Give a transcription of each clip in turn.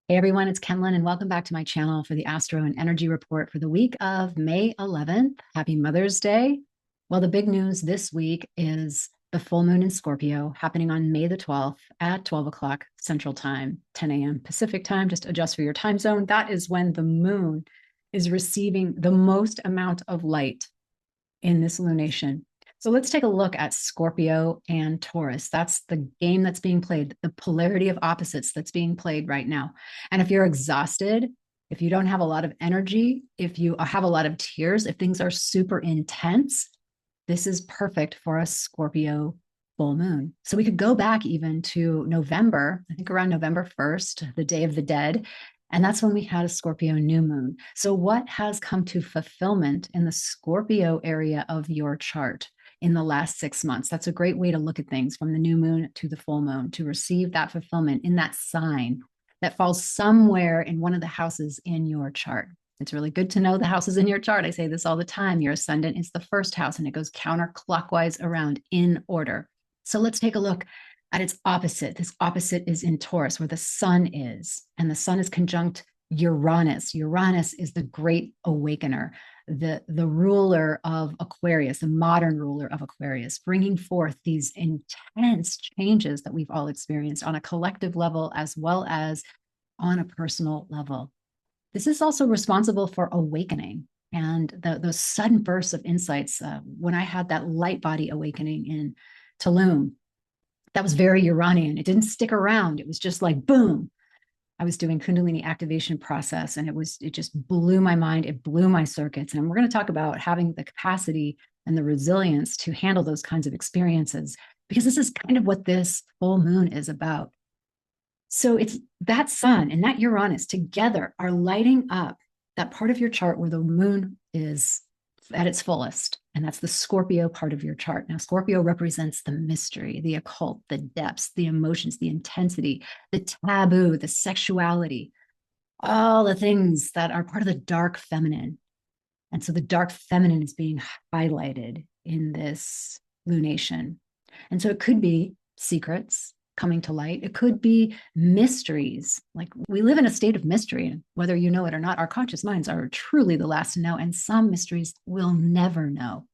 Hey everyone, it's Kenlyn, and welcome back to my channel for the Astro and Energy report for the week of May 11th. Happy Mother's Day. Well, the big news this week is the full moon in Scorpio happening on May the 12th at 12 o'clock Central Time, 10 a.m. Pacific Time. Just adjust for your time zone. That is when the moon is receiving the most amount of light in this lunation. So let's take a look at Scorpio and Taurus. That's the game that's being played, the polarity of opposites that's being played right now. And if you're exhausted, if you don't have a lot of energy, if you have a lot of tears, if things are super intense, this is perfect for a Scorpio full moon. So we could go back even to November, I think around November 1st, the Day of the Dead. And that's when we had a Scorpio new moon. So what has come to fulfillment in the Scorpio area of your chart in the last 6 months? That's a great way to look at things from the new moon to the full moon, to receive that fulfillment in that sign that falls somewhere in one of the houses in your chart. It's really good to know the houses in your chart. I say this all the time. Your ascendant is the first house and it goes counterclockwise around in order. So let's take a look at its opposite. This opposite is in Taurus, where the sun is, and the sun is conjunct Uranus. Uranus is the great awakener, the ruler of Aquarius, the modern ruler of Aquarius, bringing forth these intense changes that we've all experienced on a collective level as well as on a personal level. This is also responsible for awakening and those sudden bursts of insights. When I had that light body awakening in Tulum, that was very Uranian. It didn't stick around. It was just like, boom. I was doing Kundalini activation process and it just blew my mind. It blew my circuits. And we're going to talk about having the capacity and the resilience to handle those kinds of experiences, because this is kind of what this full moon is about. So it's that sun and that Uranus together are lighting up that part of your chart where the moon is at its fullest. And that's the Scorpio part of your chart. Now, Scorpio represents the mystery, the occult, the depths, the emotions, the intensity, the taboo, the sexuality, all the things that are part of the dark feminine. And so the dark feminine is being highlighted in this lunation. And so it could be secrets coming to light. It could be mysteries. Like, we live in a state of mystery, and whether you know it or not, our conscious minds are truly the last to know. And some mysteries we'll never know.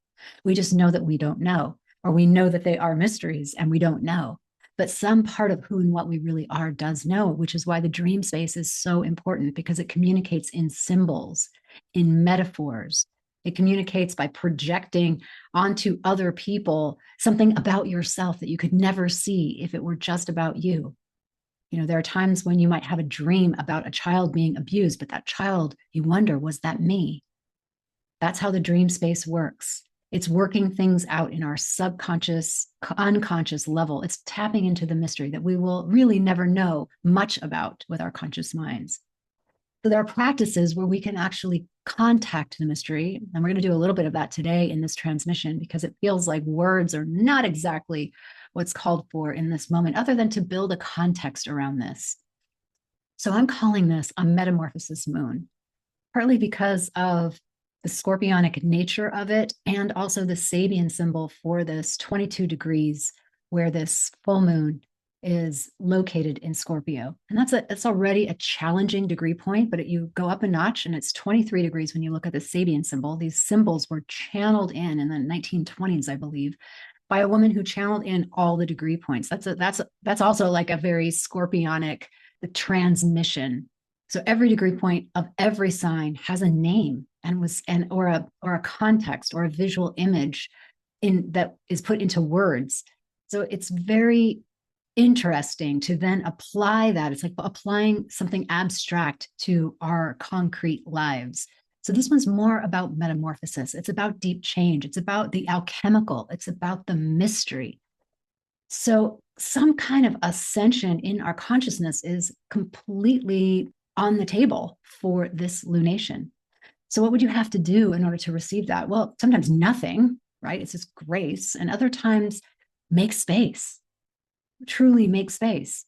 We just know that we don't know, or we know that they are mysteries and we don't know. But some part of who and what we really are does know, which is why the dream space is so important, because it communicates in symbols, in metaphors. It communicates by projecting onto other people something about yourself that you could never see if it were just about you. You know, there are times when you might have a dream about a child being abused, but that child, you wonder, was that me? That's how the dream space works. It's working things out in our subconscious, unconscious level. It's tapping into the mystery that we will really never know much about with our conscious minds. So there are practices where we can actually contact the mystery. And we're going to do a little bit of that today in this transmission, because it feels like words are not exactly what's called for in this moment, other than to build a context around this. So I'm calling this a metamorphosis moon, partly because of the scorpionic nature of it, and also the Sabian symbol for this 22 degrees where this full moon is located in Scorpio. And that's already a challenging degree point, but you go up a notch and it's 23 degrees when you look at the Sabian symbol. These symbols were channeled in the 1920s, I believe, by a woman who channeled in all the degree points. That's also like a very scorpionic transmission. So every degree point of every sign has a name or a context or a visual image that is put into words. So it's very interesting to then apply that. It's like applying something abstract to our concrete lives. So this one's more about metamorphosis. It's about deep change. It's about the alchemical. It's about the mystery. So some kind of ascension in our consciousness is completely on the table for this lunation. So what would you have to do in order to receive that? Well, sometimes nothing, right? It's just grace. And other times, make space. Truly make space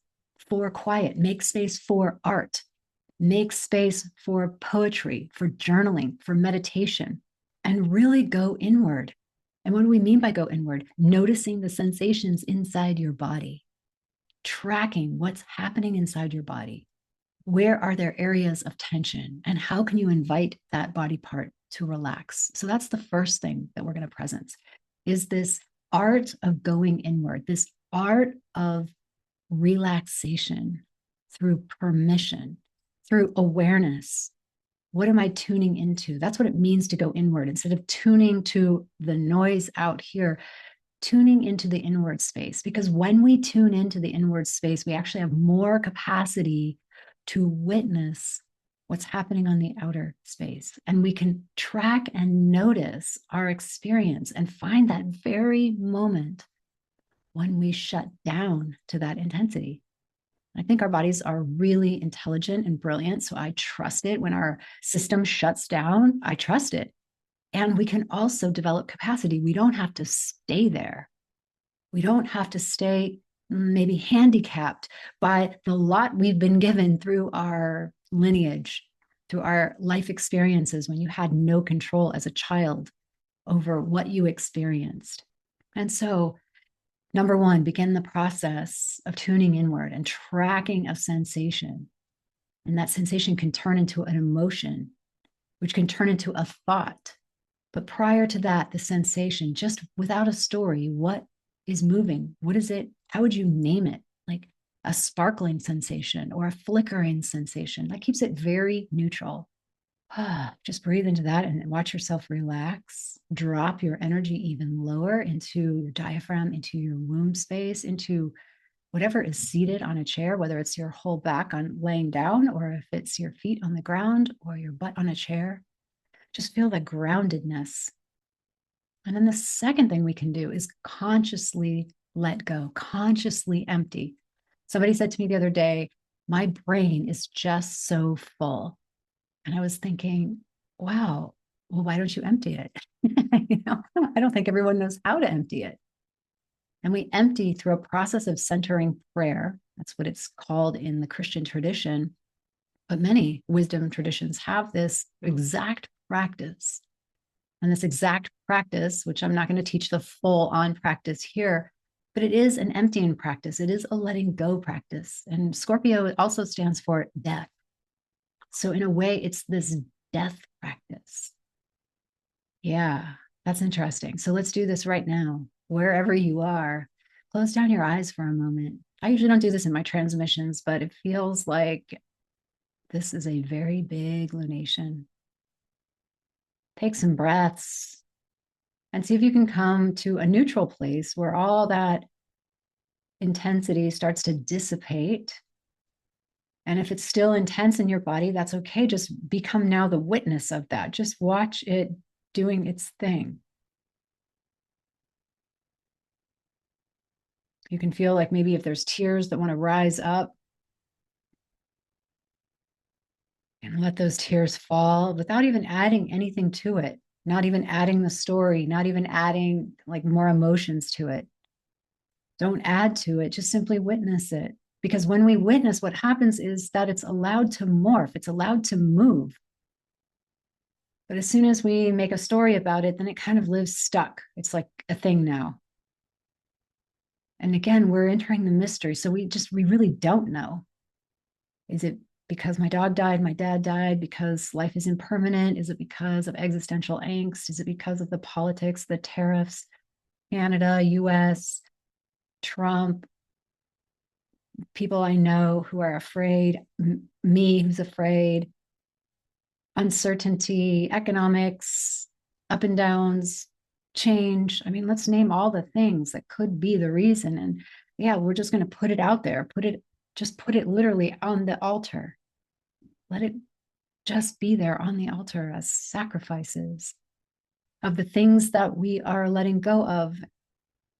for quiet, make space for art, make space for poetry, for journaling, for meditation, and really go inward. And what do we mean by go inward? Noticing the sensations inside your body, tracking what's happening inside your body, where are there areas of tension and how can you invite that body part to relax? So that's the first thing that we're going to presence is this art of going inward, this art of relaxation through permission, through awareness. What am I tuning into? That's what it means to go inward. Instead of tuning to the noise out here, tuning into the inward space. Because when we tune into the inward space, we actually have more capacity to witness what's happening on the outer space. And we can track and notice our experience and find that very moment when we shut down to that intensity. I think our bodies are really intelligent and brilliant. So I trust it when our system shuts down. I trust it. And we can also develop capacity. We don't have to stay there. We don't have to stay maybe handicapped by the lot we've been given through our lineage, through our life experiences when you had no control as a child over what you experienced. And so, number one, begin the process of tuning inward and tracking a sensation. And that sensation can turn into an emotion, which can turn into a thought. But prior to that, the sensation, just without a story, what is moving? What is it? How would you name it? Like a sparkling sensation or a flickering sensation. That keeps it very neutral. Just breathe into that and watch yourself relax. Drop your energy even lower into your diaphragm, into your womb space, into whatever is seated on a chair, whether it's your whole back on laying down or if it's your feet on the ground or your butt on a chair. Just feel the groundedness. And then the second thing we can do is consciously let go, consciously empty. Somebody said to me the other day, my brain is just so full. And I was thinking, wow, well, why don't you empty it? I don't think everyone knows how to empty it. And we empty through a process of centering prayer. That's what it's called in the Christian tradition. But many wisdom traditions have this exact practice. And this exact practice, which I'm not going to teach the full on practice here, but it is an emptying practice. It is a letting go practice. And Scorpio also stands for death. So in a way, it's this death practice. Yeah, that's interesting. So let's do this right now. Wherever you are, close down your eyes for a moment. I usually don't do this in my transmissions, but it feels like this is a very big lunation. Take some breaths and see if you can come to a neutral place where all that intensity starts to dissipate. And if it's still intense in your body, that's okay. Just become now the witness of that. Just watch it doing its thing. You can feel like maybe if there's tears that want to rise up, and let those tears fall without even adding anything to it, not even adding the story, not even adding like more emotions to it. Don't add to it, just simply witness it. Because when we witness, what happens is that it's allowed to morph, it's allowed to move. But as soon as we make a story about it, then it kind of lives stuck. It's like a thing now. And again, we're entering the mystery. So we really don't know. Is it because my dog died, my dad died, because life is impermanent? Is it because of existential angst? Is it because of the politics, the tariffs, Canada, US, Trump, people I know who are afraid, me who's afraid, uncertainty, economics, up and downs, change? I mean, let's name all the things that could be the reason. And yeah, we're just going to put it out there, just put it literally on the altar. Let it just be there on the altar as sacrifices of the things that we are letting go of.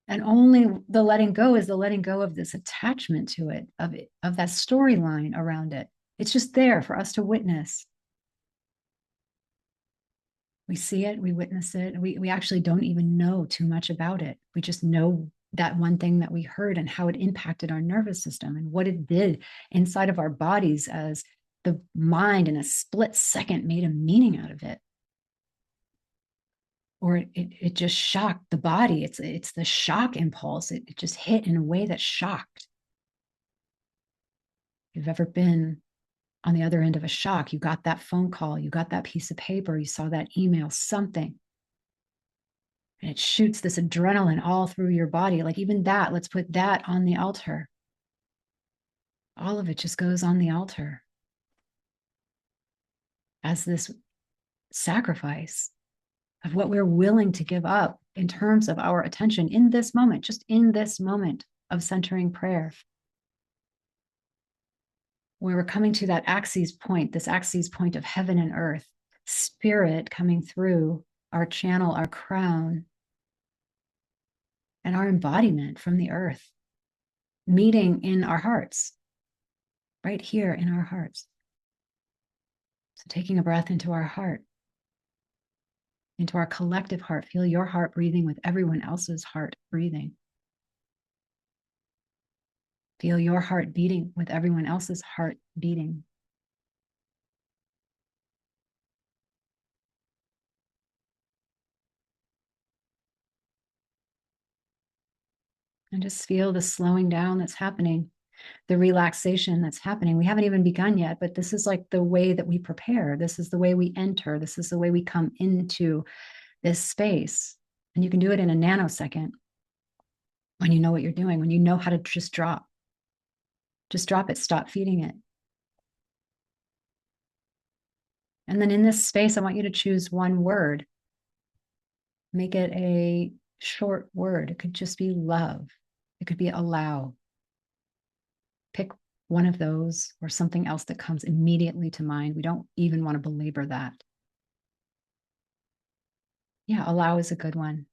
And only the letting go is the letting go of this attachment to it, of that storyline around it. It's just there for us to witness. We see it, we witness it. We actually don't even know too much about it. We just know that one thing that we heard and how it impacted our nervous system and what it did inside of our bodies as the mind in a split second made a meaning out of it. Or it just shocked the body. It's the shock impulse. It just hit in a way that shocked. If you've ever been on the other end of a shock. You got that phone call, you got that piece of paper, you saw that email, something. And it shoots this adrenaline all through your body. Like even that, let's put that on the altar. All of it just goes on the altar as this sacrifice of what we're willing to give up in terms of our attention in this moment, just in this moment of centering prayer, where we're coming to that axis point, this axis point of heaven and earth, spirit coming through our channel, our crown, and our embodiment from the earth, meeting in our hearts, right here in our hearts. So taking a breath into our heart, into our collective heart. Feel your heart breathing with everyone else's heart breathing. Feel your heart beating with everyone else's heart beating. And just feel the slowing down that's happening, the relaxation that's happening. We haven't even begun yet, but this is like the way that we prepare. This is the way we enter. This is the way we come into this space. And you can do it in a nanosecond when you know what you're doing, when you know how to just drop. Just drop it, stop feeding it. And then in this space, I want you to choose one word. Make it a short word. It could just be love. It could be allow. Pick one of those or something else that comes immediately to mind. We don't even want to belabor that. Yeah, allow is a good one.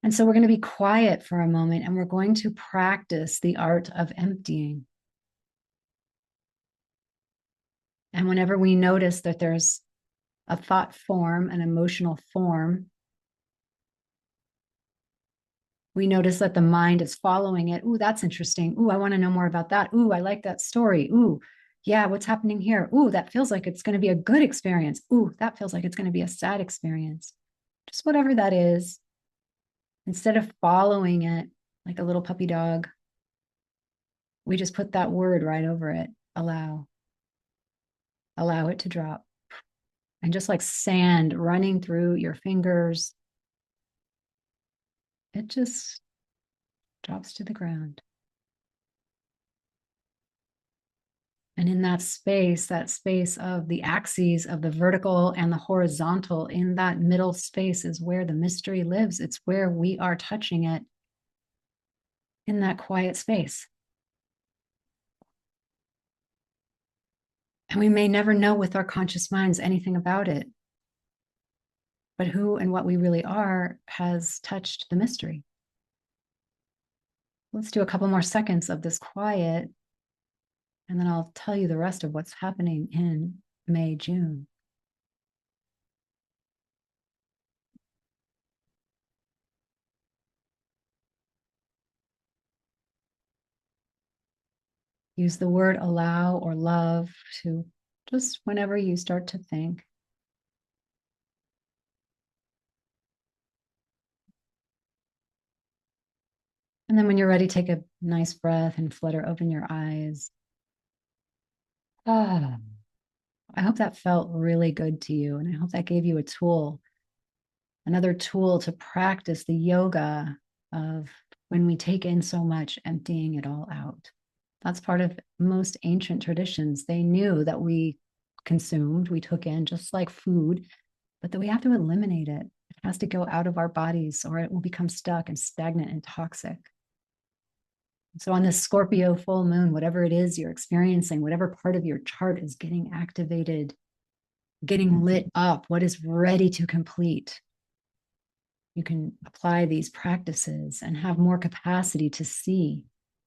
And so we're going to be quiet for a moment and we're going to practice the art of emptying. And whenever we notice that there's a thought form, an emotional form, we notice that the mind is following it. Ooh, that's interesting. Ooh, I want to know more about that. Ooh, I like that story. Ooh, yeah, what's happening here? Ooh, that feels like it's going to be a good experience. Ooh, that feels like it's going to be a sad experience. Just whatever that is. Instead of following it like a little puppy dog, we just put that word right over it. Allow. Allow it to drop. And just like sand running through your fingers, it just drops to the ground. And in that space of the axes of the vertical and the horizontal, in that middle space is where the mystery lives. It's where we are touching it in that quiet space. And we may never know with our conscious minds anything about it. But who and what we really are has touched the mystery. Let's do a couple more seconds of this quiet. And then I'll tell you the rest of what's happening in May, June. Use the word allow or love to just whenever you start to think. And then when you're ready, take a nice breath and flutter open your eyes. Ah, I hope that felt really good to you. And I hope that gave you a tool, another tool to practice the yoga of when we take in so much, emptying it all out. That's part of most ancient traditions. They knew that we consumed, we took in just like food, but that we have to eliminate it. It has to go out of our bodies or it will become stuck and stagnant and toxic. So on this Scorpio full moon, whatever it is you're experiencing, whatever part of your chart is getting activated, getting lit up, what is ready to complete, you can apply these practices and have more capacity to see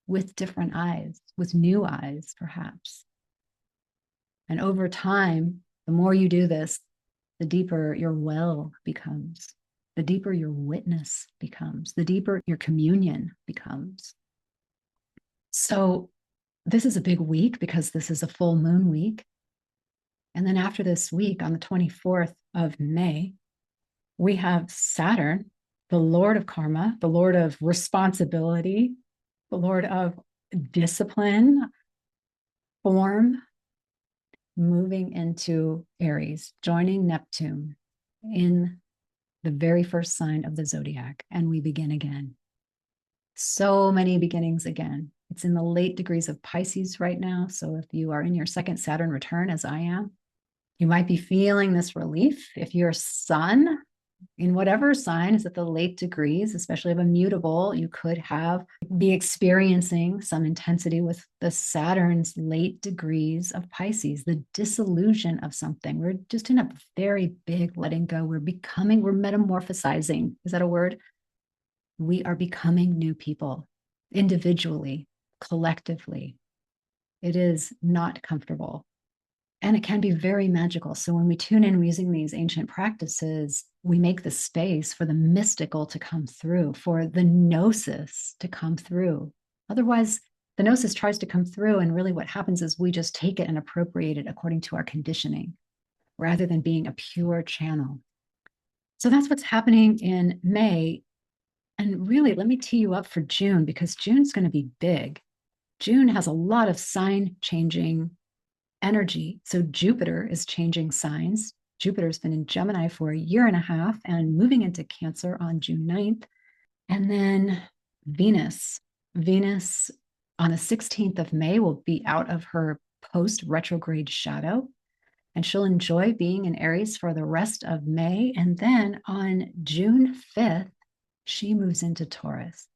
with different eyes, with new eyes, perhaps. And over time, the more you do this, the deeper your well becomes, the deeper your witness becomes, the deeper your communion becomes. So this is a big week because this is a full moon week. And then after this week, on the 24th of May, we have Saturn, the Lord of karma, the Lord of responsibility, the Lord of discipline, form moving into Aries, joining Neptune in the very first sign of the zodiac, and we begin again. So many beginnings again. It's in the late degrees of Pisces right now. So if you are in your second Saturn return, as I am, you might be feeling this relief. If your sun in whatever sign is at the late degrees, especially of a mutable, you could be experiencing some intensity with the Saturn's late degrees of Pisces, the dissolution of something. We're just in a very big letting go. We're metamorphosizing. Is that a word? We are becoming new people individually, collectively. It is not comfortable. And it can be very magical. So when we tune in using these ancient practices, we make the space for the mystical to come through, for the Gnosis to come through. Otherwise, the Gnosis tries to come through, and really what happens is we just take it and appropriate it according to our conditioning, rather than being a pure channel. So that's what's happening in May. And really, let me tee you up for June, because June's going to be big. June has a lot of sign changing energy. So Jupiter is changing signs. Jupiter's been in Gemini for a year and a half and moving into Cancer on June 9th. And then Venus on the 16th of May will be out of her post retrograde shadow, and she'll enjoy being in Aries for the rest of May. And then on June 5th, she moves into Taurus.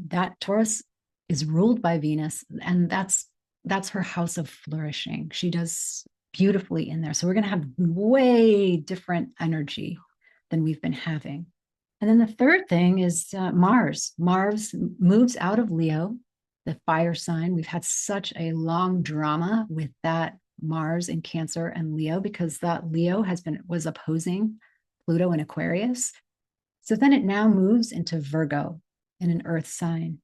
That Taurus is ruled by Venus, and that's her house of flourishing. She does beautifully in there. So we're going to have way different energy than we've been having. And then the third thing is Mars. Mars moves out of Leo, the fire sign. We've had such a long drama with that Mars in Cancer and Leo, because that Leo was opposing Pluto in Aquarius. So then it now moves into Virgo in an earth sign.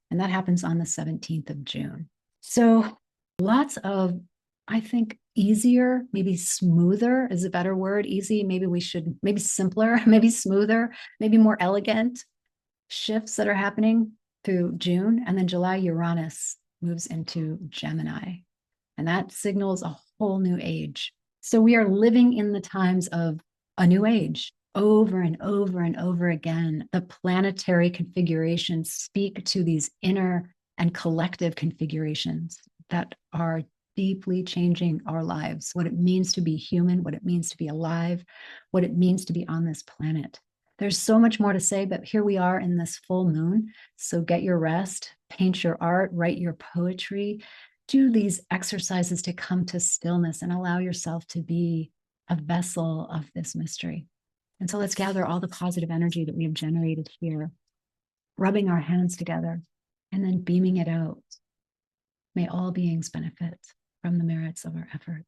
And that happens on the 17th of June. So lots of, I think, easier, maybe smoother is a better word. Easy, maybe simpler, maybe smoother, maybe more elegant shifts that are happening through June. And then July, Uranus moves into Gemini. And that signals a whole new age. So we are living in the times of a new age. Over and over and over again, the planetary configurations speak to these inner and collective configurations that are deeply changing our lives, what it means to be human, what it means to be alive, what it means to be on this planet. There's so much more to say, but here we are in this full moon. So get your rest, paint your art, write your poetry, do these exercises to come to stillness and allow yourself to be a vessel of this mystery. And so let's gather all the positive energy that we have generated here, rubbing our hands together and then beaming it out. May all beings benefit from the merits of our efforts.